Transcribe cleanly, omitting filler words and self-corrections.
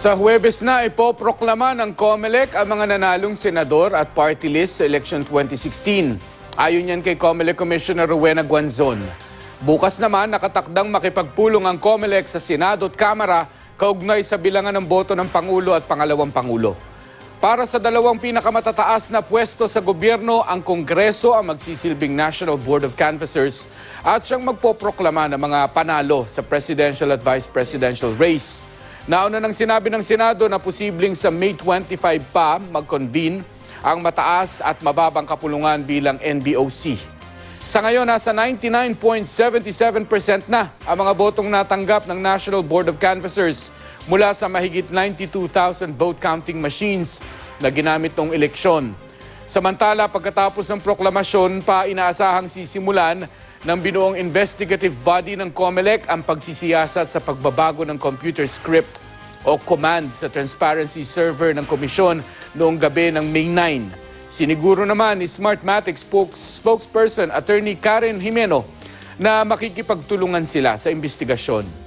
Sa Huwebes na ipoproklama ng COMELEC ang mga nanalong senador at party list sa election 2016. Ayon yan kay COMELEC Commissioner Rowena Guanzon. Bukas naman nakatakdang makipagpulong ang COMELEC sa Senado at Kamara kaugnay sa bilangan ng boto ng Pangulo at Pangalawang Pangulo. Para sa dalawang pinakamatataas na pwesto sa gobyerno, ang Kongreso ang magsisilbing National Board of Canvassers at siyang magpoproklama ng mga panalo sa presidential at vice presidential race. Nauna nang sinabi ng Senado na posibleng sa May 25 pa mag-convene ang mataas at mababang kapulungan bilang NBOC. Sa ngayon, nasa 99.77% na ang mga botong natanggap ng National Board of Canvassers mula sa mahigit 92,000 vote counting machines na ginamit noong eleksyon. Samantala, pagkatapos ng proklamasyon pa inaasahang sisimulan ng binuong investigative body ng COMELEC ang pagsisiyasat sa pagbabago ng computer script o command sa transparency server ng komisyon noong gabi ng May 9. Siniguro naman ni Smartmatic spokesperson Attorney Karen Jimeno na makikipagtulungan sila sa investigasyon.